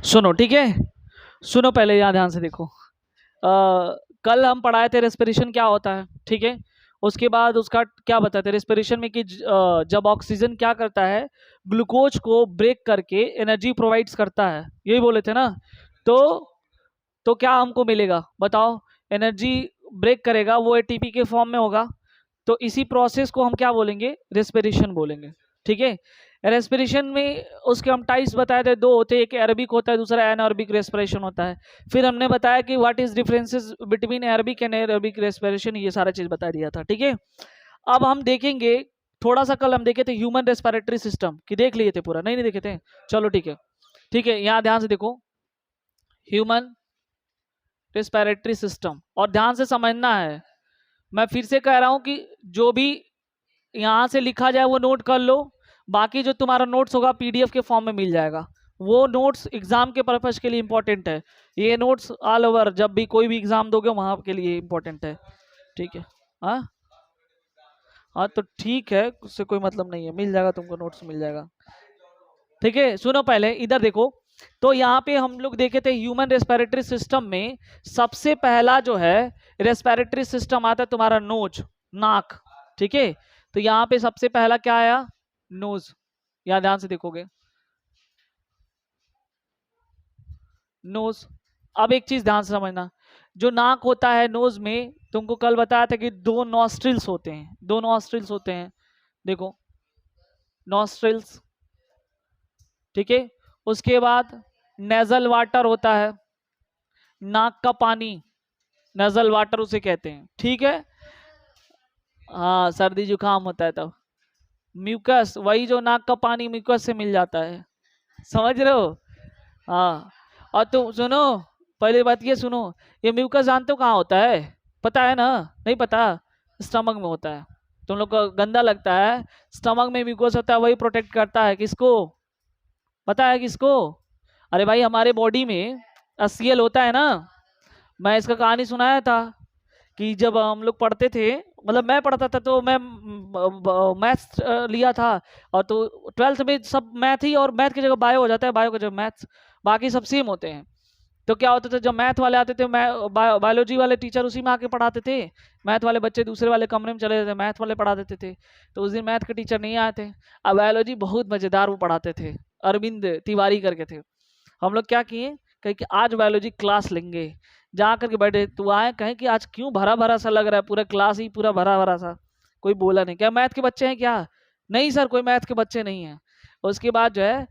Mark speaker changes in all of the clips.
Speaker 1: सुनो, ठीक है। सुनो, पहले यहाँ ध्यान से देखो। कल हम पढ़ाए थे रेस्पिरेशन क्या होता है, ठीक है। उसके बाद उसका क्या बताते हैं रेस्पिरेशन में कि जब ऑक्सीजन क्या करता है, ग्लूकोज को ब्रेक करके एनर्जी प्रोवाइड्स करता है, यही बोले थे ना। तो तो क्या हमको मिलेगा बताओ, एनर्जी ब्रेक करेगा, वो एटीपी के फॉर्म में होगा। तो इसी प्रोसेस को हम क्या बोलेंगे, रेस्पिरेशन बोलेंगे, ठीक है। रेस्पिरेशन में उसके हम टाइप्स बताए थे, दो होते हैं, एक एरोबिक होता है, दूसरा एनारोबिक रेस्पिरेशन होता है। फिर हमने बताया कि what is differences between aerobic and aerobic respiration, ये सारा चीज बता दिया था, ठीक है। अब हम देखेंगे थोड़ा सा, कल हम देखे थे ह्यूमन रेस्पिरेटरी सिस्टम की, देख लिए थे पूरा, नहीं देखे थे, चलो ठीक है। ठीक है, यहाँ ध्यान से देखो, ह्यूमन रेस्पिरेटरी सिस्टम, और ध्यान से समझना है। मैं फिर से कह रहा हूं कि जो भी यहाँ से लिखा जाए वो नोट कर लो, बाकी जो तुम्हारा नोट्स होगा पीडीएफ के फॉर्म में मिल जाएगा। वो नोट्स एग्जाम के पर्पज के लिए इंपॉर्टेंट है, ये नोट्स ऑल ओवर जब भी कोई भी एग्जाम दोगे वहां के लिए इंपॉर्टेंट है, ठीक है। हाँ हाँ, तो ठीक है, उससे कोई मतलब नहीं है, मिल जाएगा तुमको, नोट्स मिल जाएगा, ठीक है। सुनो, पहले इधर देखो। तो यहाँ पे हम लोग देखे थे ह्यूमन रेस्पिरेटरी सिस्टम में सबसे पहला जो है रेस्पिरेटरी सिस्टम आता है तुम्हारा नोज, नाक, ठीक है। तो यहाँ पे सबसे पहला क्या आया, नोज। यहाँ ध्यान से देखोगे, नोज। अब एक चीज ध्यान से समझना, जो नाक होता है नोज में, तुमको कल बताया था कि दो नॉस्ट्रिल्स होते हैं, दो नॉस्ट्रिल्स होते हैं, देखो, नॉस्ट्रिल्स, ठीक है। उसके बाद नेजल वाटर होता है, नाक का पानी, नजल वाटर उसे कहते हैं, ठीक है। हाँ, सर्दी जुकाम होता है तब म्यूकस, वही जो नाक का पानी म्यूकस से मिल जाता है, समझ रहे हो। हाँ, और तुम सुनो, पहले बात ये सुनो, ये म्यूकस जानते हो कहाँ होता है, पता है ना, नहीं पता, स्टमक में होता है। तुम लोग को गंदा लगता है, स्टमक में म्यूकस होता है, वही प्रोटेक्ट करता है किसको, पता है किसको। अरे भाई, हमारे बॉडी में HCl होता है ना, मैं इसका कहानी सुनाया था कि जब हम लोग पढ़ते थे, मतलब मैं पढ़ता था तो मैं मैथ्स लिया था, और तो 12th में सब मैथ ही, और मैथ की जगह बायो हो जाता है, बायो की जगह मैथ्स, बाकी सब सेम होते हैं। तो क्या होता था, जब मैथ वाले आते थे, बायोलॉजी वाले टीचर उसी में आके पढ़ाते थे, मैथ वाले बच्चे दूसरे वाले कमरे में चले जाते, मैथ वाले पढ़ा देते थे। तो उस दिन मैथ के टीचर नहीं आए थे, अब बायोलॉजी बहुत मजेदार वो पढ़ाते थे, अरविंद तिवारी करके थे। हम लोग क्या किए, कहे कि आज बायोलॉजी क्लास लेंगे, जा करके बैठे, तो आए कहें कि आज क्यों भरा भरा सा लग रहा है, पूरा क्लास ही पूरा भरा भरा सा, कोई बोला नहीं, क्या मैथ के बच्चे हैं क्या, नहीं सर कोई मैथ के बच्चे नहीं है। उसके बाद जो है,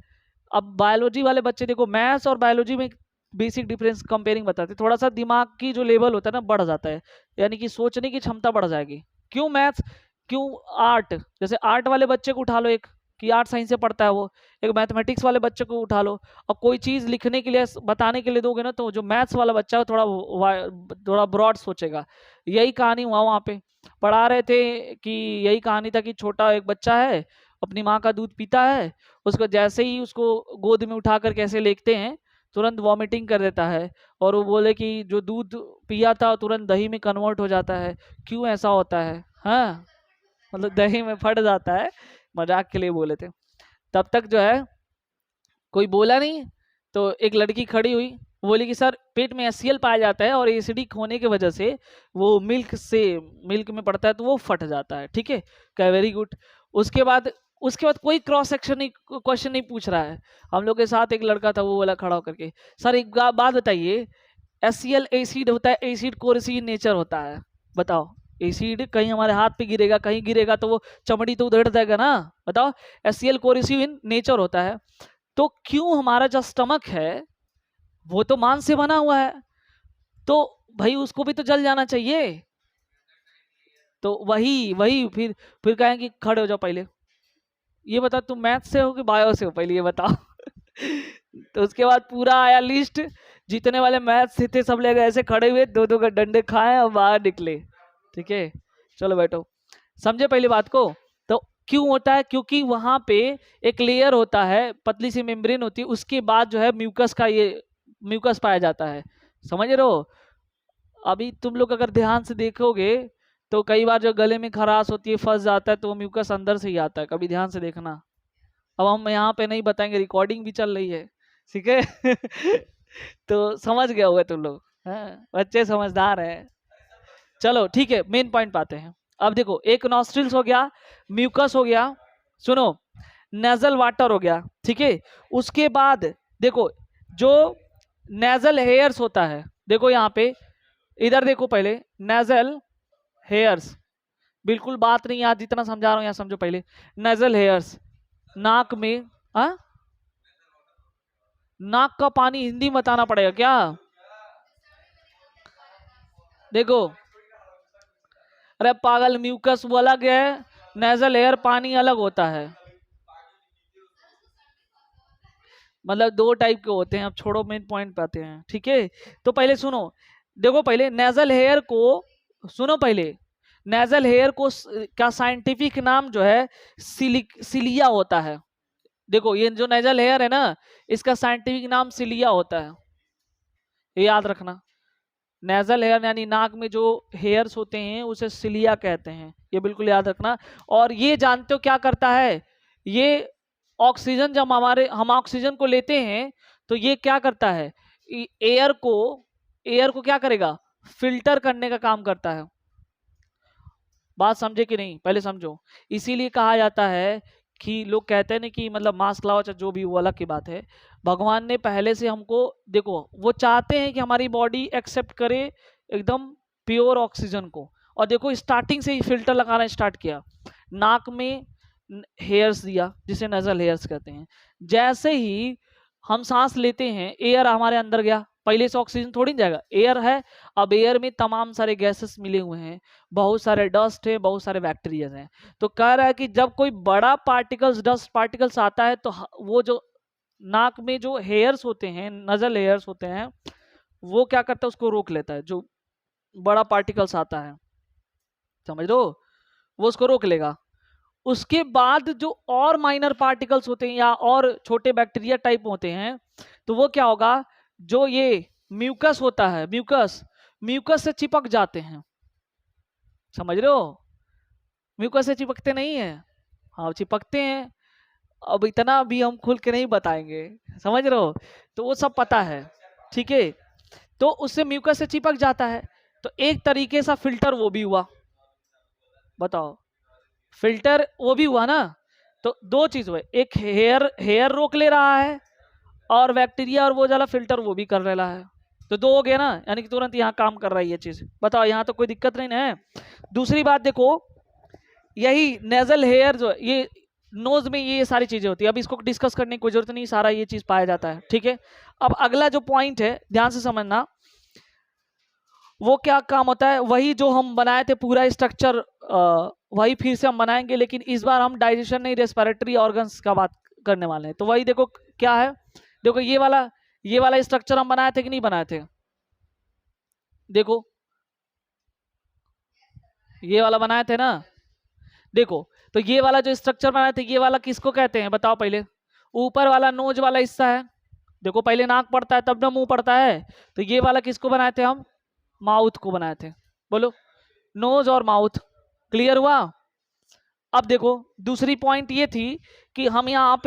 Speaker 1: अब बायोलॉजी वाले बच्चे देखो, मैथ्स और बायोलॉजी में बेसिक डिफरेंस कंपेयरिंग बताते, थोड़ा सा दिमाग की जो लेवल होता है ना बढ़ जाता है, यानी कि सोचने की क्षमता बढ़ जाएगी। क्यों मैथ्स, क्यों आर्ट, जैसे आर्ट वाले बच्चे को उठा लो एक, कि आर्ट साइंस से पढ़ता है वो, एक मैथमेटिक्स वाले बच्चे को उठा लो, और कोई चीज लिखने के लिए बताने के लिए दोगे ना, तो जो मैथ्स वाला बच्चा है थोड़ा थोड़ा ब्रॉड सोचेगा। यही कहानी हुआ वहां पे, पढ़ा रहे थे कि यही कहानी था कि छोटा एक बच्चा है, अपनी माँ का दूध पीता है, उसको जैसे ही उसको गोद में उठा कर कैसे लेटते हैं, तुरंत वॉमिटिंग कर देता है, और वो बोले कि जो दूध पिया था तुरंत दही में कन्वर्ट हो जाता है, क्यों ऐसा होता है, हाँ, मतलब दही में फट जाता है, मजाक के लिए बोले थे। तब तक जो है कोई बोला नहीं, तो एक लड़की खड़ी हुई, बोली कि सर पेट में HCl पाया जाता है, और एसिडिक होने की वजह से वो मिल्क में पड़ता है तो वो फट जाता है, ठीक है, क्या वेरी गुड। उसके बाद कोई क्रॉस सेक्शन नहीं, क्वेश्चन नहीं पूछ रहा है। हम लोग के साथ एक लड़का था, वो बोला खड़ा होकर के, सर एक बात बताइए, HCl एसिड होता है, एसिड कोरिसिन नेचर होता है, बताओ, एसिड कहीं हमारे हाथ पे गिरेगा, कहीं गिरेगा तो वो चमड़ी तो उधड़ जाएगा ना, बताओ, HCl कोरिसिन नेचर होता है, तो क्यों हमारा जो स्टमक है वो तो मांस से बना हुआ है, तो भाई उसको भी तो जल जाना चाहिए। तो वही वही फिर कहेंगे खड़े हो जाओ पहले, ये बता तुम मैथ से हो कि बायो से हो, पहले ये बताओ। तो उसके बाद पूरा आया लिस्ट, जीतने वाले मैथ से थे, सब लोग ऐसे खड़े हुए, दो दो का डंडे खाए और बाहर निकले, ठीक है। चलो बैठो, समझे पहली बात को। तो क्यों होता है, क्योंकि वहां पे एक लेयर होता है, पतली सी मेम्ब्रेन होती है, उसके बाद जो है म्यूकस का ये म्यूकस पाया जाता है, समझ रहे हो। अभी तुम लोग अगर ध्यान से देखोगे तो कई बार जो गले में खराश होती है, फंस जाता है, तो वो म्यूकस अंदर से ही आता है, कभी ध्यान से देखना। अब हम यहाँ पे नहीं बताएंगे, रिकॉर्डिंग भी चल रही है, ठीक है। तो समझ गए होगे तुम लोग, हाँ, बच्चे समझदार हैं। चलो ठीक है, मेन पॉइंट पाते हैं। अब देखो, एक नॉस्ट्रिल्स हो गया, म्यूकस हो गया, सुनो, नेजल वाटर हो गया, ठीक है। उसके बाद देखो, जो नेजल हेयर्स होता है, देखो यहाँ पे, इधर देखो पहले, नेजल हेयर्स, बिल्कुल बात नहीं याद, जितना समझा रहा हूँ यहाँ समझो पहले। नेजल हेयर्स, नाक में, हाँ, नाक का पानी हिंदी में बताना पड़ेगा क्या? देखो, अरे पागल, म्यूकस वो अलग है, नेजल एयर पानी अलग होता है, मतलब दो टाइप के होते हैं। अब छोड़ो, मेन पॉइंट पे आते हैं, ठीक है। तो पहले सुनो, देखो पहले नेजल हेयर को, सुनो पहले, नेजल हेयर को का साइंटिफिक नाम जो है सिलिया होता है। देखो, ये जो नेजल हेयर है ना, इसका साइंटिफिक नाम सिलिया होता है, ये याद रखना। नेजल हेयर यानी नाक में जो हेयर्स होते हैं उसे सिलिया कहते हैं, ये बिल्कुल याद रखना। और ये जानते हो क्या करता है? ये ऑक्सीजन, जब हम ऑक्सीजन को लेते हैं तो ये क्या करता है, एयर को, एयर को क्या करेगा, फिल्टर करने का काम करता है। बात समझे कि नहीं, पहले समझो। इसीलिए कहा जाता है कि लोग कहते हैं ना कि मतलब मास्क लाओ, चाहे जो भी, वो अलग की बात है। भगवान ने पहले से हमको, देखो, वो चाहते हैं कि हमारी बॉडी एक्सेप्ट करे एकदम प्योर ऑक्सीजन को। और देखो, स्टार्टिंग से ही फिल्टर लगाना स्टार्ट किया, नाक में हेयर्स दिया, जिसे नजल हेयर्स कहते हैं। जैसे ही हम सांस लेते हैं, एयर हमारे अंदर गया, पहले से ऑक्सीजन थोड़ी ना जाएगा, एयर है। अब एयर में तमाम सारे गैसेस मिले हुए हैं, बहुत सारे डस्ट है, बहुत सारे बैक्टीरिया हैं। तो कह रहा है कि जब कोई बड़ा पार्टिकल्स, डस्ट पार्टिकल्स आता है, तो वो जो नाक में जो हेयर्स होते हैं, नजल हेयर्स होते हैं, वो क्या करता है, उसको रोक लेता है। जो बड़ा पार्टिकल्स आता है, समझ लो, वो उसको रोक लेगा। उसके बाद जो और माइनर पार्टिकल्स होते हैं या और छोटे बैक्टीरिया टाइप होते हैं, तो वो क्या होगा, जो ये म्यूकस होता है, म्यूकस, म्यूकस से चिपक जाते हैं, समझ रहे हो? म्यूकस से चिपकते नहीं है, हाँ चिपकते हैं। अब इतना भी हम खुल के नहीं बताएंगे, समझ रहे हो? तो वो सब पता है, ठीक है। तो उससे म्यूकस से चिपक जाता है, तो एक तरीके से फिल्टर वो भी हुआ, बताओ, फिल्टर वो भी हुआ ना। तो दो चीज हुए, एक हेयर, हेयर रोक ले रहा है, और बैक्टीरिया और वो वाला फिल्टर वो भी कर रहा है। तो दो हो गया ना, यानी कि तुरंत यहाँ काम कर रहा है ये चीज। बताओ, यहाँ तो कोई दिक्कत नहीं ना है। दूसरी बात देखो, यही नेजल हेयर जो ये नोज में ये सारी चीजें होती है, अब इसको डिस्कस करने की कोई जरूरत नहीं, सारा ये चीज पाया जाता है, ठीक है। अब अगला जो पॉइंट है, ध्यान से समझना, वो क्या काम होता है, वही जो हम बनाए थे पूरा स्ट्रक्चर, वही फिर से हम बनाएंगे, लेकिन इस बार हम डाइजेशन नहीं, रेस्पिरेटरी ऑर्गन्स का बात करने वाले हैं। तो वही देखो क्या है, देखो ये वाला स्ट्रक्चर हम बनाए थे कि नहीं बनाए थे? देखो, ये वाला बनाए थे ना। देखो, तो ये वाला जो स्ट्रक्चर बनाए थे, ये वाला किसको कहते हैं बताओ पहले? ऊपर वाला नोज वाला हिस्सा है, देखो पहले नाक पड़ता है तब ना मुंह पड़ता है। तो ये वाला किसको बनाए थे हम? माउथ को बनाए थे, बोलो, नोज और माउथ। क्लियर हुआ? अब देखो, दूसरी पॉइंट ये थी कि हम यहाँ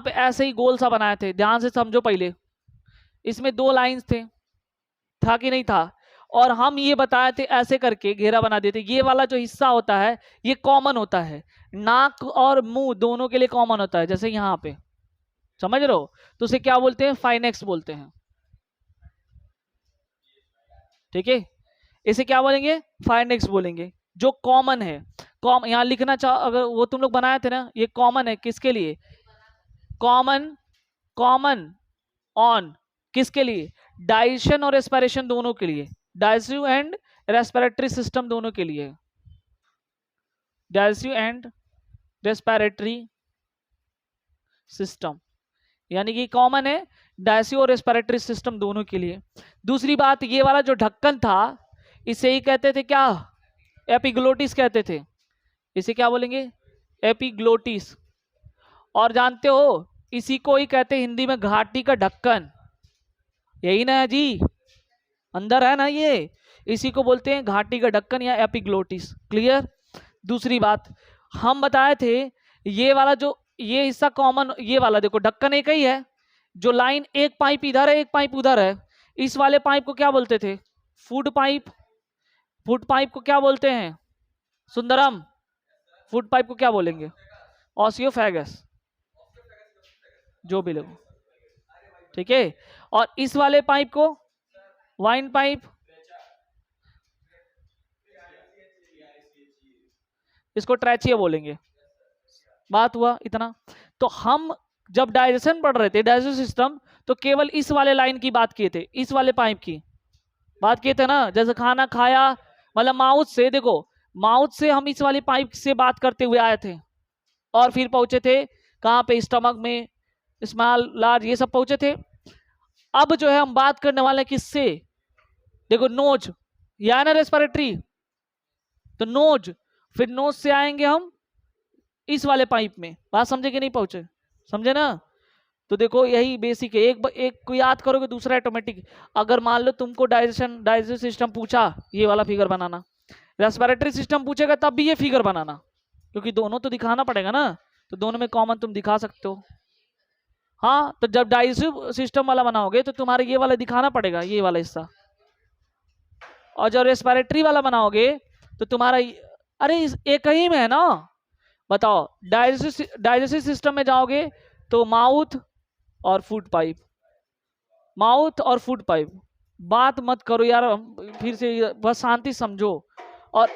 Speaker 1: पे ऐसे ही गोल सा बनाए थे, ध्यान से समझो पहले। इसमें दो लाइंस थे, था कि नहीं था? और हम ये बताए थे ऐसे करके घेरा बना देते, ये वाला जो हिस्सा होता है ये कॉमन होता है, नाक और मुंह दोनों के लिए कॉमन होता है, जैसे यहाँ पे, समझ रहे हो? तो उसे क्या बोलते हैं? फाइनेक्स बोलते हैं, ठीक है। इसे क्या बोलेंगे? फाइनेक्स बोलेंगे, जो कॉमन है। यहाँ लिखना चाहो, अगर वो तुम लोग बनाए थे ना, ये कॉमन है किसके लिए? कॉमन, कॉमन ऑन, किसके लिए? डाइजेशन और रेस्पिरेशन दोनों के लिए, डाइजेस्टिव एंड रेस्पिरेटरी सिस्टम दोनों के लिए, डाइजेस्टिव एंड रेस्पिरेटरी सिस्टम, यानी कि कॉमन है डाइजेस्टिव और रेस्पिरेटरी सिस्टम दोनों के लिए। दूसरी बात, ये वाला जो ढक्कन था, इसे ही कहते थे क्या? एपिग्लोटिस कहते थे। इसे क्या बोलेंगे? एपिग्लोटिस। और जानते हो, इसी को ही कहते हैं हिंदी में घाटी का ढक्कन, यही ना है जी, अंदर है ना ये, इसी को बोलते हैं घाटी का ढक्कन या एपिग्लोटिस। क्लियर? दूसरी बात, हम बताए थे ये वाला जो ये हिस्सा कॉमन, ये वाला देखो ढक्कन एक ही है, जो लाइन एक पाइप इधर है एक पाइप उधर है, इस वाले पाइप को क्या बोलते थे? Food pipe. फूड पाइप को क्या बोलते हैं सुंदरम? फूड पाइप को क्या बोलेंगे? ऑसियोफेगस, जो भी लोग, ठीक है। और इस वाले पाइप को वाइन पाइप, इसको ट्रैचिया बोलेंगे। बात हुआ इतना। तो हम जब डाइजेशन पढ़ रहे थे, डाइजेस्टिव सिस्टम, तो केवल इस वाले लाइन की बात किए थे, इस वाले पाइप की बात किए थे ना। जैसे खाना खाया मतलब माउथ से, देखो माउथ से हम इस वाली पाइप से बात करते हुए आए थे और फिर पहुंचे थे कहां पे? स्टमक में, स्मॉल लार्ज, ये सब पहुंचे थे। अब जो है हम बात करने वाले किससे? देखो नोज, या ना रेस्पिरेटरी, तो नोज, फिर नोज से आएंगे हम इस वाले पाइप में। बात समझे कि नहीं पहुंचे? समझे ना? तो देखो यही बेसिक है, एक को याद करोगे दूसरा ऑटोमेटिक। अगर मान लो तुमको डाइजेस्टिव सिस्टम पूछा, ये वाला फिगर बनाना, रेस्पिरेटरी सिस्टम पूछेगा तब भी ये फिगर बनाना, क्योंकि दोनों तो दिखाना पड़ेगा ना, तो दोनों में कॉमन तुम दिखा सकते हो। हाँ, तो जब डाइजेस्टिव सिस्टम वाला बनाओगे तो तुम्हारे ये वाला दिखाना पड़ेगा, ये वाला हिस्सा। और जब रेस्पिरेटरी वाला बनाओगे तो तुम्हारा अरे एक ही में है ना। बताओ, डाइजेस्टिव सिस्टम में जाओगे तो माउथ और फूड पाइप, माउथ और फूड पाइप। बात मत करो यार, फिर से बस शांति समझो। और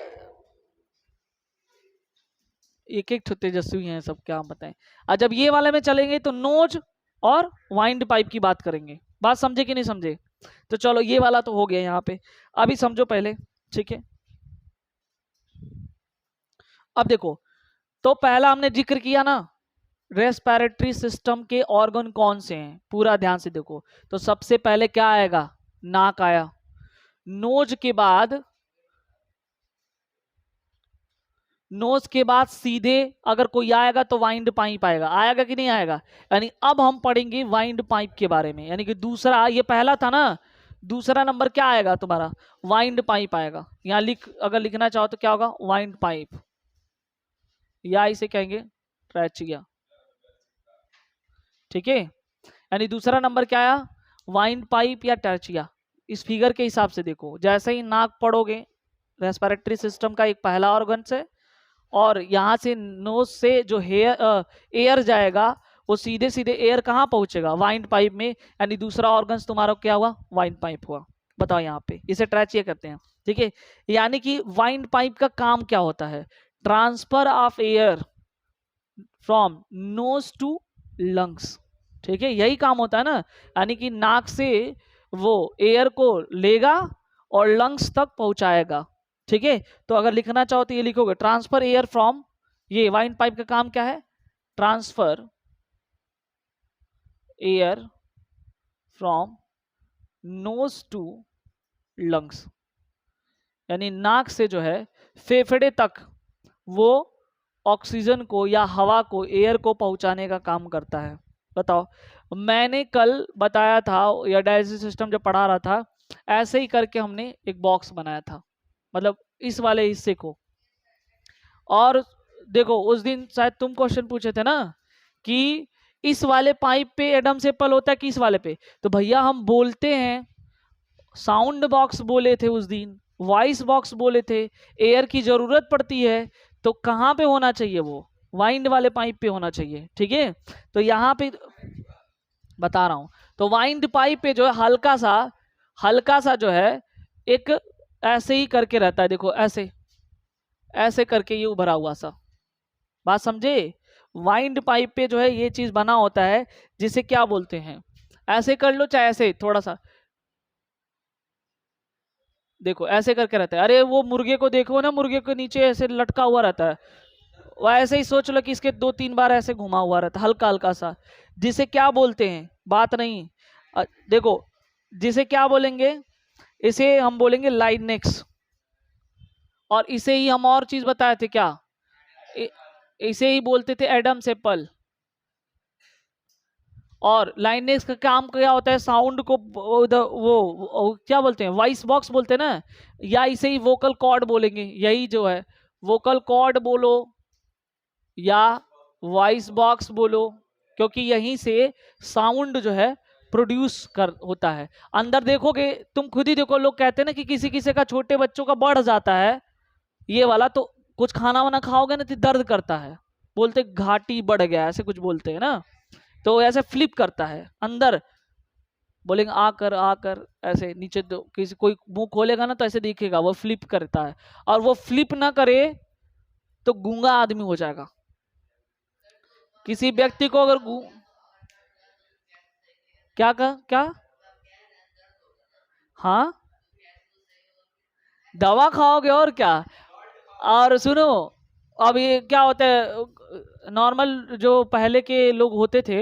Speaker 1: एक एक तेजस्वी हैं सब, क्या बताएं। और जब ये वाले में चलेंगे तो नोज और वाइंड पाइप की बात करेंगे। बात समझे कि नहीं समझे? तो चलो ये वाला तो हो गया यहाँ पे, अभी समझो पहले, ठीक है। अब देखो, तो पहला हमने जिक्र किया ना, रेस्पिरेटरी सिस्टम के ऑर्गन कौन से हैं, पूरा ध्यान से देखो। तो सबसे पहले क्या आएगा? नाक आया। नोज के बाद, नोज के बाद सीधे अगर कोई आएगा तो वाइंड पाइप आएगा। आएगा कि नहीं आएगा? यानी अब हम पढ़ेंगे वाइंड पाइप के बारे में, यानी कि दूसरा, ये पहला था ना, दूसरा नंबर क्या आएगा तुम्हारा? वाइंड पाइप आएगा। यहां अगर लिखना चाहो तो क्या होगा? वाइंड पाइप, या इसे कहेंगे ट्रैचिया, ठीक है। यानी दूसरा नंबर क्या आया? वाइंड पाइप या ट्रैचिया। इस फिगर के हिसाब से देखो, जैसे ही नाक पढ़ोगे रेस्पिरेटरी सिस्टम का एक पहला ऑर्गन से, और यहां से नोज से जो एयर जाएगा वो सीधे सीधे एयर कहां पहुंचेगा? वाइंड पाइप में। यानी दूसरा ऑर्गन तुम्हारा क्या हुआ? वाइंड पाइप हुआ। बताओ यहाँ पे, इसे ट्रैचिया करते हैं, ठीक है। यानी कि वाइंड पाइप का काम क्या होता है? Transfer of air from nose to lungs, ठीक है, यही काम होता है ना। यानी कि नाक से वो एयर को लेगा और लंग्स तक पहुंचाएगा, ठीक है। तो अगर लिखना चाहो तो ये लिखोगे ट्रांसफर एयर फ्रॉम, ये वाइंड पाइप का काम क्या है? Transfer air from nose to lungs, यानी नाक से जो है फेफड़े तक वो ऑक्सीजन को या हवा को, एयर को पहुंचाने का काम करता है। बताओ, मैंने कल बताया था या डाइजेस्टिव सिस्टम जब पढ़ा रहा था, ऐसे ही करके हमने एक बॉक्स बनाया था, मतलब इस वाले हिस्से को। और देखो उस दिन शायद तुम क्वेश्चन पूछे थे ना कि इस वाले पाइप पे एडम्स एप्पल होता है कि इस वाले पे? तो भैया हम बोलते हैं, साउंड बॉक्स बोले थे उस दिन, वॉइस बॉक्स बोले थे, एयर की जरूरत पड़ती है तो कहाँ पे होना चाहिए? वो वाइंड वाले पाइप पे होना चाहिए, ठीक है। तो यहाँ पे बता रहा हूं, तो वाइंड पाइप पे जो है हल्का सा जो है एक ऐसे ही करके रहता है, देखो ऐसे ऐसे करके ये उभरा हुआ सा। बात समझे? वाइंड पाइप पे जो है ये चीज बना होता है, जिसे क्या बोलते हैं? ऐसे कर लो चाहे ऐसे थोड़ा सा, देखो ऐसे करके रहता है। अरे वो मुर्गे को देखो ना, मुर्गे के नीचे ऐसे लटका हुआ रहता है, वो ऐसे ही सोच लो कि इसके 2-3 बार ऐसे घुमा हुआ रहता है, हल्का हल्का सा, जिसे क्या बोलते हैं? बात नहीं, देखो जिसे क्या बोलेंगे? इसे हम बोलेंगे लाइनेक्स। और इसे ही हम और चीज बताए थे क्या? इसे ही बोलते थे एडम्स एप्पल। और लाइनेक्स का काम क्या होता है? साउंड को वो क्या बोलते हैं? वॉइस बॉक्स बोलते हैं ना, या इसे ही वोकल कॉर्ड बोलेंगे। यही जो है वोकल कॉर्ड बोलो या वॉइस बॉक्स बोलो, क्योंकि यहीं से साउंड जो है प्रोड्यूस कर होता है। अंदर देखोगे तुम खुद ही देखो, लोग कहते हैं ना कि किसी किसी का छोटे बच्चों का बढ़ जाता है ये वाला, तो कुछ खाना वाना खाओगे ना तो दर्द करता है, बोलते घाटी बढ़ गया, ऐसे कुछ बोलते हैं ना, तो ऐसे फ्लिप करता है अंदर, बोलेंगे आकर आकर ऐसे नीचे, तो किसी कोई मुंह खोलेगा ना तो ऐसे दिखेगा वो फ्लिप करता है, और वो फ्लिप ना करे तो गूंगा आदमी हो जाएगा। किसी व्यक्ति को अगर क्या, हाँ दवा खाओगे और क्या। और सुनो, अब ये क्या होता है, नॉर्मल जो पहले के लोग होते थे,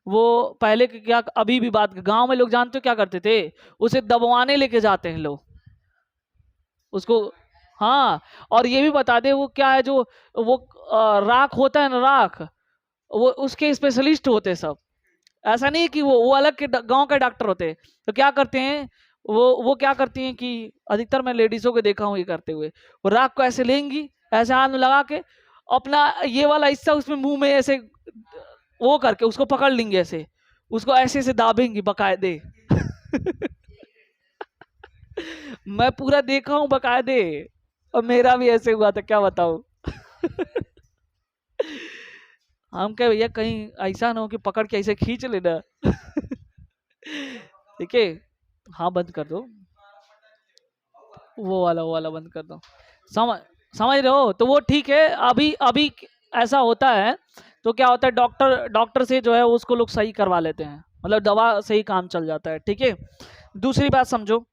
Speaker 1: वो पहले के क्या, अभी भी बात गांव में लोग जानते हो क्या करते थे, उसे दबवाने लेके जाते हैं लोग उसको। हाँ, और ये भी बता दे वो क्या है, जो वो राख होता है ना, राख, वो उसके स्पेशलिस्ट होते हैं सब। ऐसा नहीं है कि वो अलग के गांव का डॉक्टर होते हैं। तो क्या करते हैं, वो क्या करती हैं कि अधिकतर मैं लेडीजों को देखा हूँ ये करते हुए, वो राख को ऐसे लेंगी, ऐसे हाथ में लगा के अपना ये वाला हिस्सा उसमें मुंह में ऐसे वो करके उसको पकड़ लेंगे, ऐसे उसको ऐसे ऐसे दाबेंगी बकायदे। मैं पूरा देखा हूँ बकायदे, और मेरा भी ऐसे हुआ था, क्या बताऊं। हम क्या भैया, कहीं ऐसा ना हो कि पकड़ के ऐसे खींच लेना। ठीक है, हाँ बंद कर दो, वो वाला बंद कर दो। समझ समझ रहे हो, तो वो ठीक है। अभी अभी ऐसा होता है, तो क्या होता है, डॉक्टर डॉक्टर से जो है उसको लोग सही करवा लेते हैं, मतलब दवा से ही काम चल जाता है। ठीक है, दूसरी बात समझो,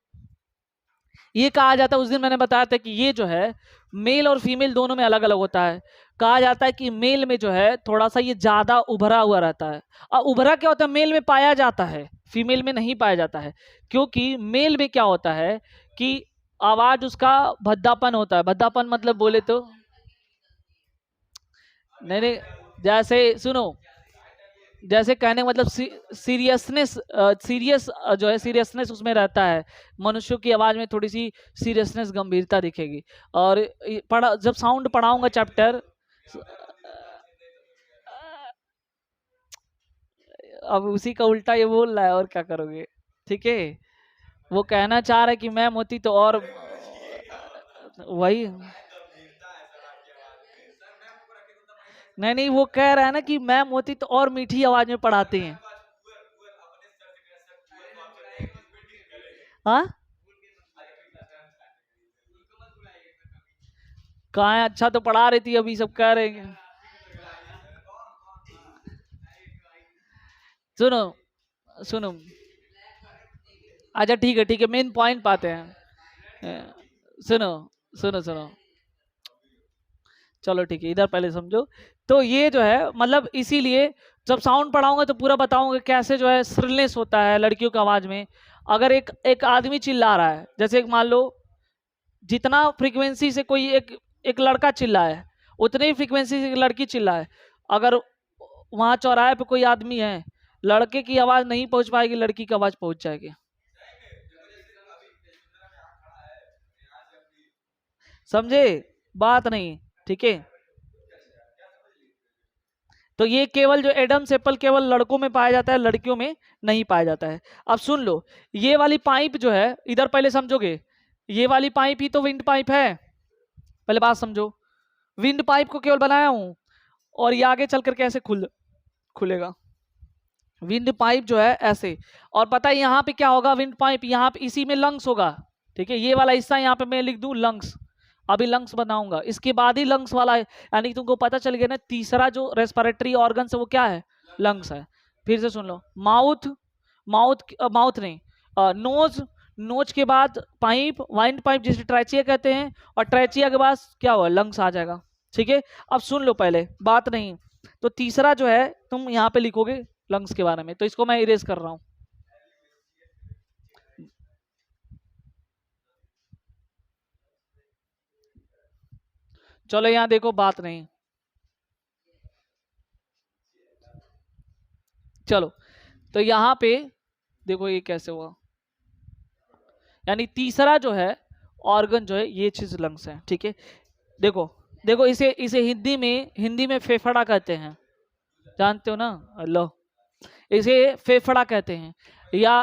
Speaker 1: ये कहा जाता है, उस दिन मैंने बताया था कि ये जो है मेल और फीमेल दोनों में अलग अलग होता है। कहा जाता है कि मेल में जो है थोड़ा सा ये ज्यादा उभरा हुआ रहता है, और उभरा क्या होता है, मेल में पाया जाता है, फीमेल में नहीं पाया जाता है। क्योंकि मेल में क्या होता है कि आवाज उसका भद्दापन होता है, भद्दापन मतलब बोले तो, नहीं नहीं, जैसे सुनो, जैसे कहने का मतलब सीरियसनेस, सीरियस जो है सीरियसनेस उसमें रहता है, मनुष्यों की आवाज में थोड़ी सी सीरियसनेस, गंभीरता दिखेगी। और पढ़ा जब साउंड पढ़ाऊंगा चैप्टर, अब उसी का उल्टा ये बोल रहा है, और क्या करोगे। ठीक है, वो कहना चाह रहा है कि मैम होती तो, और वही, नहीं नहीं, वो कह रहा है ना कि मैम होती तो और मीठी आवाज में पढ़ाते हैं। हाँ, कहाँ है, अच्छा तो पढ़ा रही थी, अभी सब कह रहे हैं। सुनो सुनो, अच्छा ठीक है, मेन पॉइंट पाते हैं। सुनो सुनो सुनो, चलो ठीक है, इधर पहले समझो। तो ये जो है मतलब इसीलिए जब साउंड पढ़ाऊंगा तो पूरा बताऊंगा कैसे जो है श्रिलनेस होता है लड़कियों की आवाज में। अगर एक एक आदमी चिल्ला रहा है, जैसे एक मान लो जितना फ्रीक्वेंसी से कोई एक एक लड़का चिल्ला है, उतने ही फ्रीक्वेंसी से एक लड़की चिल्ला है। अगर वहां चौराहे पे कोई आदमी है, लड़के की आवाज नहीं पहुंच पाएगी, लड़की की आवाज पहुंच जाएगी। समझे बात नहीं, ठीक है। तो ये केवल जो एडम्स एप्पल केवल लड़कों में पाया जाता है, लड़कियों में नहीं पाया जाता है। अब सुन लो, ये वाली पाइप जो है, इधर पहले समझोगे, ये वाली पाइप ही तो विंड पाइप है। पहले बात समझो, विंड पाइप को केवल बनाया हूं, और ये आगे चल करके ऐसे खुलेगा विंड पाइप जो है ऐसे। और पता है यहाँ पे क्या होगा, विंड पाइप यहाँ पे इसी में लंग्स होगा। ठीक है, ये वाला हिस्सा यहाँ पे मैं लिख दूं लंग्स, अभी लंग्स बनाऊंगा, इसके बाद ही लंग्स वाला है, यानी तुमको पता चल गया ना, तीसरा जो रेस्पिरेटरी ऑर्गन है वो क्या है, लंग्स है। फिर से सुन लो, माउथ, माउथ नहीं, नोज, नोज के बाद पाइप, वाइंड पाइप जिसे ट्रैचिया कहते हैं, और ट्रैचिया के बाद क्या हुआ, लंग्स आ जाएगा। ठीक है, अब सुन लो पहले बात नहीं, तो तीसरा जो है तुम यहाँ पे लिखोगे लंग्स के बारे में, तो इसको मैं इरेज कर रहा हूं। चलो यहाँ देखो, बात नहीं, चलो, तो यहाँ पे देखो ये कैसे हुआ, यानी तीसरा जो है ऑर्गन जो है ये चीज लंग्स है। ठीक है, देखो देखो, इसे इसे हिंदी में फेफड़ा कहते हैं। जानते हो ना, लो, इसे फेफड़ा कहते हैं। या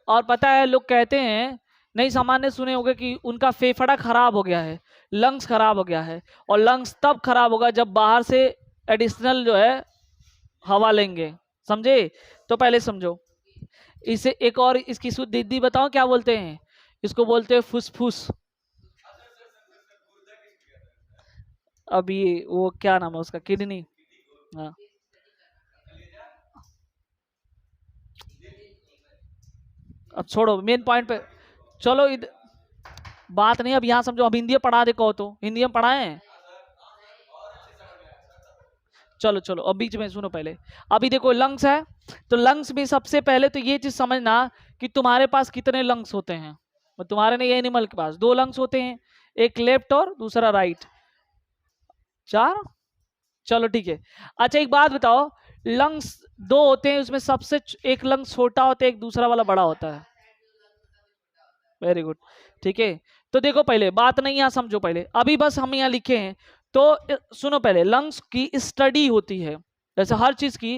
Speaker 1: और पता है लोग कहते हैं, नहीं सामान्य सुने होंगे कि उनका फेफड़ा खराब हो गया है, लंग्स खराब हो गया है, और लंग्स तब खराब होगा जब बाहर से एडिशनल जो है हवा लेंगे, समझे? तो पहले समझो इसे, एक और इसकी शुद्ध दीदी बताओ क्या बोलते हैं इसको, बोलते हैं फुसफुस। अभी वो क्या नाम है उसका, किडनी। हाँ, अब छोड़ो मेन पॉइंट पे, चलो बात नहीं, अब यहाँ समझो, अब हिंदी में पढ़ा दे कहो तो, हिंदी में पढ़ाएं। चलो चलो, अब बीच में सुनो पहले। अभी देखो लंग्स है, तो लंग्स में सबसे पहले तो ये चीज समझना कि तुम्हारे पास कितने लंग्स होते हैं। तुम्हारे नहीं, एनिमल के पास 2 लंग्स होते हैं, एक लेफ्ट और दूसरा राइट। 4, चलो ठीक है। अच्छा एक बात बताओ, लंग्स 2 होते हैं, उसमें सबसे एक लंग्स छोटा होता है, एक दूसरा वाला बड़ा होता है। वेरी गुड, ठीक है। तो देखो पहले बात नहीं, यहाँ समझो पहले, अभी बस हम यहाँ लिखे हैं, तो सुनो पहले, लंग्स की स्टडी होती है, जैसे हर चीज की।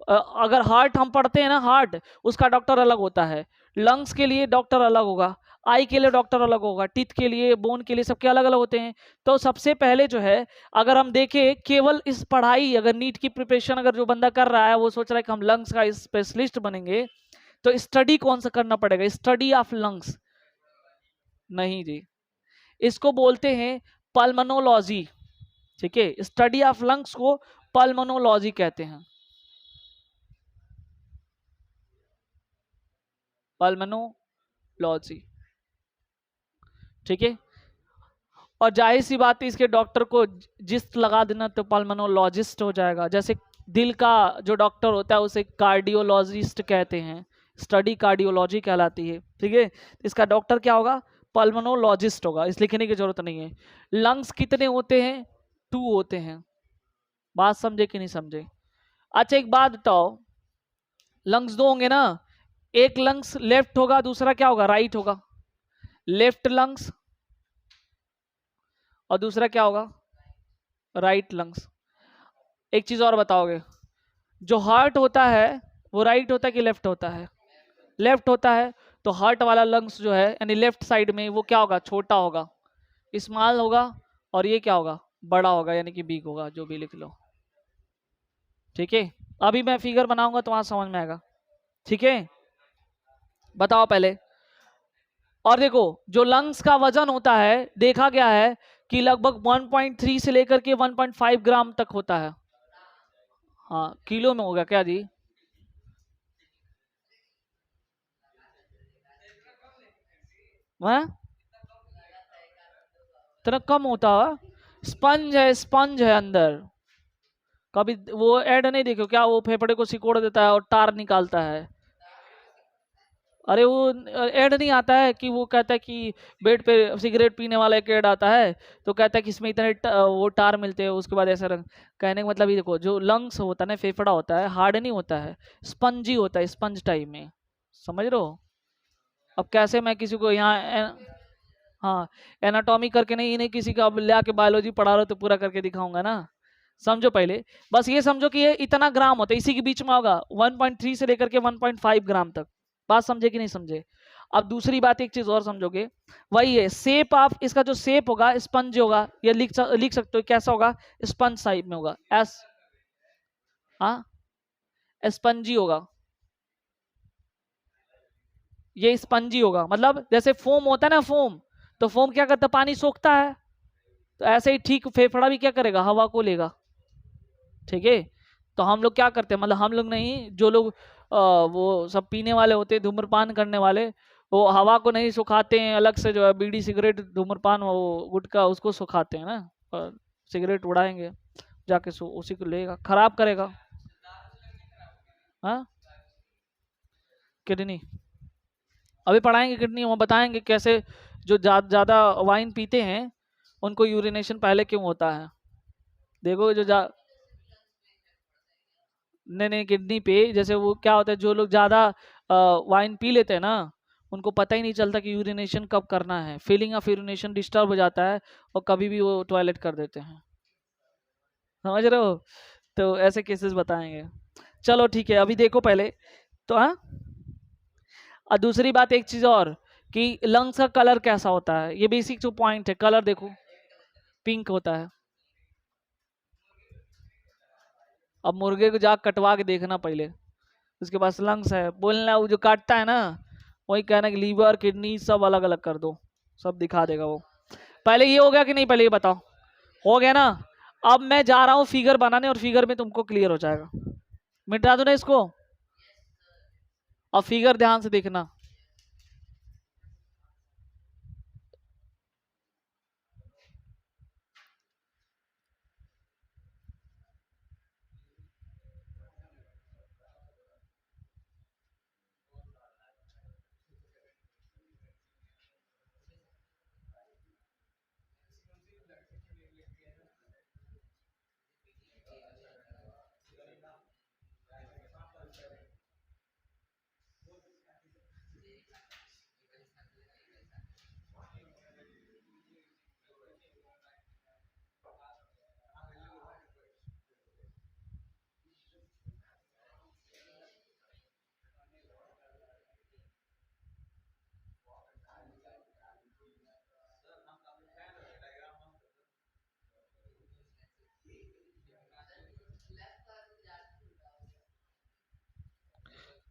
Speaker 1: अगर हार्ट हम पढ़ते हैं ना, हार्ट उसका डॉक्टर अलग होता है, लंग्स के लिए डॉक्टर अलग होगा, आई के लिए डॉक्टर अलग होगा, टीथ के लिए, बोन के लिए, सबके अलग अलग होते हैं। तो सबसे पहले जो है, अगर हम देखें केवल इस पढ़ाई, अगर नीट की प्रिपरेशन अगर जो बंदा कर रहा है वो सोच रहा है कि हम लंग्स का स्पेशलिस्ट बनेंगे, तो स्टडी कौन सा करना पड़ेगा, स्टडी ऑफ लंग्स। नहीं जी, इसको बोलते हैं पल्मोनोलॉजी, ठीक है, स्टडी ऑफ लंग्स को पल्मोनोलॉजी कहते हैं, पल्मोनोलॉजी, ठीक है। और जाहिर सी बात है, इसके डॉक्टर को जिस्ट लगा देना तो पल्मोनोलॉजिस्ट हो जाएगा। जैसे दिल का जो डॉक्टर होता है उसे कार्डियोलॉजिस्ट कहते हैं, स्टडी कार्डियोलॉजी कहलाती है, ठीक है। इसका डॉक्टर क्या होगा, पल्मोनोलॉजिस्ट होगा, इस लिखने की जरूरत नहीं है। लंग्स कितने होते हैं, 2 होते हैं, बात समझे कि नहीं समझे? अच्छा एक बात बताओ, लंग्स 2 होंगे ना, एक लंग्स लेफ्ट होगा, दूसरा क्या होगा, राइट होगा, लेफ्ट लंग्स, और दूसरा क्या होगा, राइट लंग्स। एक चीज और बताओगे, जो हार्ट होता है वो राइट होता है कि लेफ्ट होता है, लेफ्ट होता है, तो हार्ट वाला लंग्स जो है यानी लेफ्ट साइड में वो क्या होगा, छोटा होगा, स्मॉल होगा, और ये क्या होगा, बड़ा होगा, यानी कि बिग होगा, जो भी लिख लो, ठीक है। अभी मैं फिगर बनाऊंगा तो वहां समझ में आएगा, ठीक है। बताओ पहले, और देखो जो लंग्स का वजन होता है, देखा गया है कि लगभग 1.3 से लेकर के 1.5 ग्राम तक होता है। हाँ, किलो में होगा क्या जी? वह इतना कम होता है? स्पंज है अंदर, कभी वो ऐड नहीं देखो क्या, वो फेफड़े को सिकोड़ देता है और टार निकालता है। अरे वो ऐड नहीं आता है कि वो कहता है कि बेड पे सिगरेट पीने वाला एक ऐड आता है, तो कहता है कि इसमें इतने वो टार मिलते हैं, उसके बाद ऐसा रंग। कहने का मतलब ये देखो, जो लंग्स होता है ना, फेफड़ा होता है, हार्ड नहीं होता है, स्पंजी होता है, स्पंज टाइप में, समझ रहे हो? अब कैसे मैं किसी को यहाँ हाँ, एनाटॉमी करके नहीं, इन्हें किसी का अब ले आके बायोलॉजी पढ़ा रहे हो तो पूरा करके दिखाऊंगा ना। समझो पहले, बस ये समझो कि ये इतना ग्राम होता है, इसी के बीच में होगा 1.3 से लेकर के 1.5 ग्राम तक। बात समझे कि नहीं समझे? अब दूसरी बात एक चीज और समझोगे, वही है शेप ऑफ, इसका जो शेप होगा स्पंज होगा, ये लिख सकते हो कैसा होगा, स्पंज टाइप में होगा, एस, हाँ, स्पंजी होगा, ये स्पंजी होगा, मतलब जैसे फोम होता है ना, फोम, तो फोम क्या करता है, पानी सोखता है, तो ऐसे ही ठीक फेफड़ा भी क्या करेगा, हवा को लेगा, ठीक है। तो हम लोग क्या करते हैं, मतलब हम लोग नहीं, जो लोग वो सब पीने वाले होते हैं, धूम्रपान करने वाले, वो हवा को नहीं सुखाते हैं, अलग से जो है बीड़ी सिगरेट धूम्रपान वो गुटखा उसको सुखाते हैं ना, और सिगरेट उड़ाएंगे जाके, उसी को लेगा, खराब करेगा। हाँ, किडनी अभी पढ़ाएंगे, किडनी वो बताएंगे कैसे, जो ज्यादा वाइन पीते हैं उनको यूरिनेशन पहले क्यों होता है। देखो जो नहीं नहीं, किडनी पे जैसे वो क्या होता है, जो लोग ज्यादा वाइन पी लेते हैं ना, उनको पता ही नहीं चलता कि यूरिनेशन कब करना है, फीलिंग ऑफ यूरिनेशन डिस्टर्ब हो जाता है, और कभी भी वो टॉयलेट कर देते हैं, समझ रहे हो? तो ऐसे केसेस बताएंगे। चलो ठीक है, अभी देखो पहले तो। हाँ, और दूसरी बात एक चीज और, कि लंग्स का कलर कैसा होता है, ये बेसिक जो पॉइंट है, कलर देखो पिंक होता है। अब मुर्गे को जा कटवा के देखना पहले, उसके पास लंग्स है, बोलना वो जो काटता है ना, वही कहना कि लीवर किडनी सब अलग अलग कर दो, सब दिखा देगा वो। पहले ये हो गया कि नहीं, पहले ये बताओ, हो गया ना। अब मैं जा रहा हूँ फिगर बनाने, और फिगर में तुमको क्लियर हो जाएगा। मिटा दो ना इसको, अब फिगर ध्यान से देखना।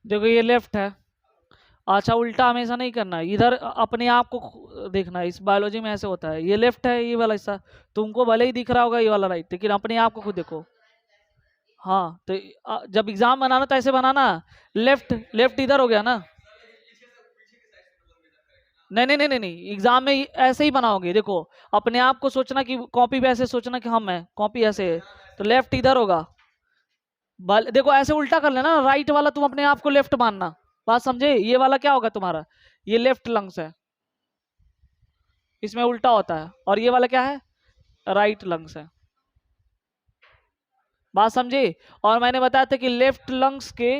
Speaker 1: देखो ये लेफ्ट है। अच्छा, उल्टा हमेशा नहीं करना है, इधर अपने आप को देखना है, इस बायोलॉजी में ऐसे होता है। ये लेफ्ट है, ये वाला हिस्सा तुमको भले ही दिख रहा होगा ये वाला राइट, लेकिन अपने आप को खुद देखो। हाँ, तो जब एग्जाम बनाना तो ऐसे बनाना, लेफ्ट लेफ्ट इधर हो गया ना। नहीं नहीं नहीं नहीं नहीं, एग्जाम में ऐसे ही बनाओगे, देखो अपने आप को सोचना कि कॉपी पे ऐसे सोचना कि हम है, कॉपी ऐसे है, तो लेफ्ट इधर होगा। देखो ऐसे उल्टा कर लेना, राइट वाला तुम अपने आप को लेफ्ट मानना। बात समझे, ये वाला क्या होगा तुम्हारा, ये लेफ्ट लंग्स है, इसमें उल्टा होता है, और ये वाला क्या है, राइट लंग्स है। बात समझे। और मैंने बताया था कि लेफ्ट लंग्स के,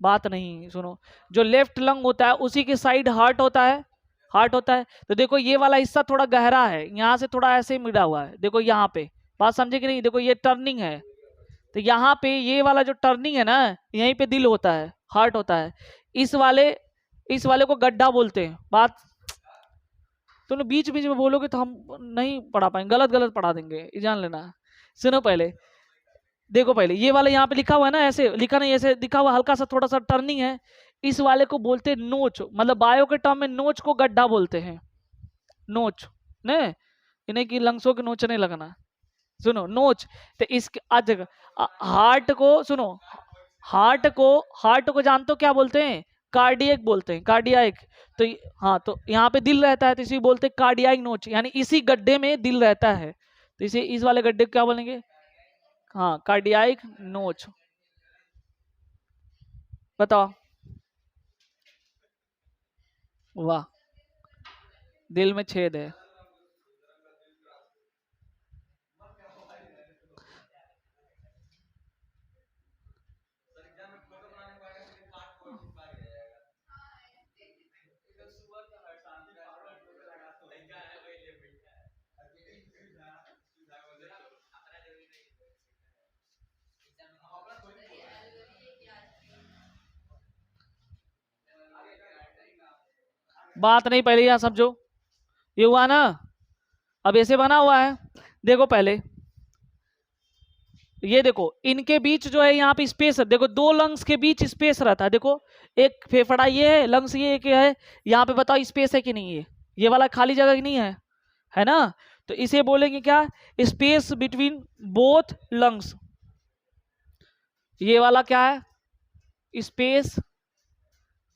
Speaker 1: बात नहीं सुनो, जो लेफ्ट लंग होता है उसी की साइड हार्ट होता है, हार्ट होता है। तो देखो ये वाला हिस्सा थोड़ा गहरा है, यहाँ से थोड़ा ऐसे मिला हुआ है, देखो यहाँ पे। बात समझे कि नहीं, देखो ये टर्निंग है, तो यहाँ पे ये वाला जो टर्निंग है ना, यहीं पे दिल होता है, हार्ट होता है। इस वाले इस वाले को गड्ढा बोलते हैं। बात, तुम बीच बीच में बोलोगे तो हम नहीं पढ़ा पाएंगे, गलत गलत पढ़ा देंगे, ये जान लेना। सुनो पहले, देखो पहले ये वाला यहाँ पे लिखा हुआ है ना, ऐसे लिखा नहीं, ऐसे लिखा हुआ, हल्का सा थोड़ा सा टर्निंग है, इस वाले को बोलते हैं नोच, मतलब बायो के टर्म में नोच को गड्ढा बोलते हैं, नोच ने, इन्हें की लंग्सों के नोचने लगना। सुनो नोच, तो इस आज हार्ट को सुनो, हार्ट को जानते हो क्या बोलते हैं, कार्डियक बोलते हैं, कार्डियाक। तो हाँ, तो यहाँ पे दिल रहता है, तो इसी बोलते हैं कार्डियाक नोच, यानी इसी गड्ढे में दिल रहता है, तो इसे इस वाले गड्ढे को क्या बोलेंगे, हाँ कार्डियाक नोच। बताओ। वाह, दिल में छेद है। बात नहीं, पहले यहाँ समझो, ये हुआ ना, अब ऐसे बना हुआ है, देखो पहले ये देखो, इनके बीच जो है यहाँ पे स्पेस है, देखो दो लंग्स के बीच स्पेस रहता है, देखो एक फेफड़ा ये है, लंग्स ये एक है, यहाँ पे बताओ स्पेस है कि नहीं, ये वाला खाली जगह नहीं है ना। तो इसे बोलेंगे क्या, स्पेस बिटवीन बोथ लंग्स। ये वाला क्या है, स्पेस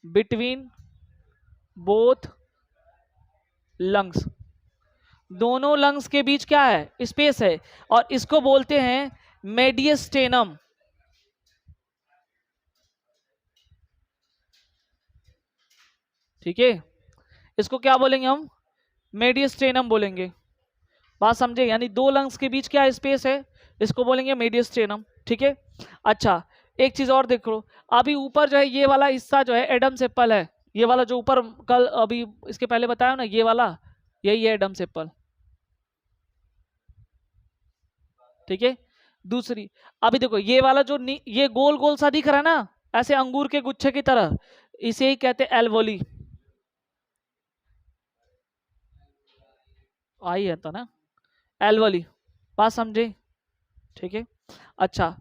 Speaker 1: बिटवीन बोथ लंग्स, दोनों लंग्स के बीच क्या है, स्पेस है, और इसको बोलते हैं मेडियस्टेनम। ठीक है, इसको क्या बोलेंगे हम, मेडियस्टेनम बोलेंगे। बात समझे, यानी दो लंग्स के बीच क्या स्पेस है, इसको बोलेंगे मेडियस्टेनम। ठीक है। अच्छा, एक चीज और देख लो, अभी ऊपर जो है ये वाला हिस्सा जो है एडम्स एप्पल है, ये वाला जो ऊपर कल अभी इसके पहले बताया ना, ये वाला यही है एडम्स एप्पल। ठीक है, दूसरी, अभी देखो ये वाला जो ये गोल गोल सा दिख रहा है ना, ऐसे अंगूर के गुच्छे की तरह, इसे ही कहते हैं एल्वोली। आई है तो ना, एल्वोली, बात समझे? ठीक है। अच्छा,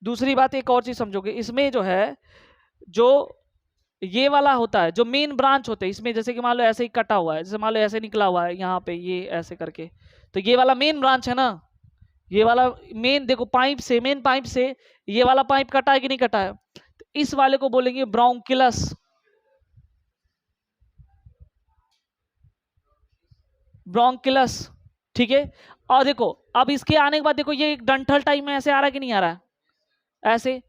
Speaker 1: दूसरी बात एक और चीज समझोगे इसमें जो है, जो ये वाला होता है, जो मेन ब्रांच होते हैं इसमें, जैसे कि मान लो ऐसे ही कटा हुआ है, जैसे मान लो ऐसे निकला हुआ है यहाँ पे, ये ऐसे करके, तो ये वाला मेन ब्रांच है ना, ये वाला मेन, देखो पाइप से, मेन पाइप से ये वाला पाइप कटा है कि नहीं कटा है, तो इस वाले को बोलेंगे ब्रोंकिलस, ब्रोंकिलस। ठीक है। और देखो, अब इसके आने के बाद देखो ये एक डंठल टाइप में ऐसे आ रहा है कि नहीं आ रहा है, ऐसे,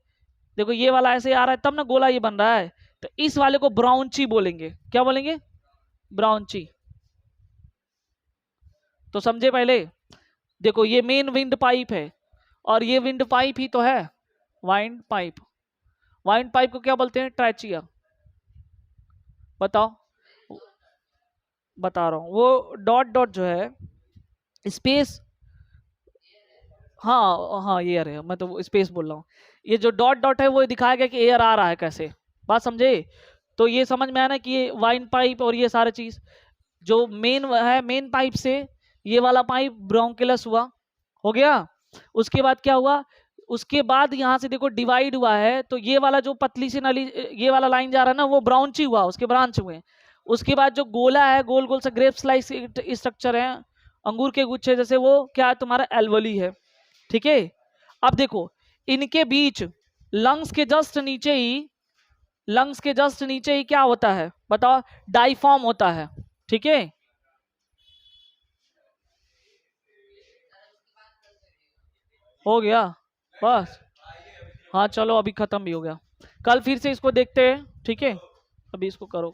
Speaker 1: देखो ये वाला ऐसे आ रहा है, तब ना गोला ये बन रहा है, तो इस वाले को ब्राउनची बोलेंगे। क्या बोलेंगे? ब्राउनची। तो समझे पहले? देखो ये मेन विंड पाइप है, और ये विंड पाइप ही तो है वाइंड पाइप। वाइंड पाइप को क्या बोलते हैं? ट्रैचिया। बताओ, बता रहा हूं, वो डॉट डॉट जो है स्पेस, हाँ हाँ एयर है, मैं तो स्पेस बोल रहा हूँ। ये जो डॉट डॉट है वो दिखाया गया कि एयर आ रहा है कैसे, बात समझे? तो ये समझ में आया ना कि ये वाइन पाइप और ये सारे चीज, जो मेन है, मेन पाइप से ये वाला पाइप ब्रोंकिलस हुआ, हो गया। उसके बाद क्या हुआ? उसके बाद यहाँ से देखो डिवाइड हुआ है, तो ये वाला जो पतली सी नली, ये वाला लाइन जा रहा है ना, वो ब्रांची हुआ, उसके ब्रांच हुए। उसके बाद जो गोला है, गोल गोल सा ग्रेप स्लाइस स्ट्रक्चर है, अंगूर के गुच्छे जैसे, वो क्या है तुम्हारा? एल्वोली है। ठीक है। अब देखो, इनके बीच लंग्स के जस्ट नीचे ही, लंग्स के जस्ट नीचे ही क्या होता है बताओ? डाइफॉर्म होता है। ठीक है। हो गया बस। हाँ चलो, अभी खत्म भी हो गया, कल फिर से इसको देखते हैं। ठीक है, अभी इसको करो।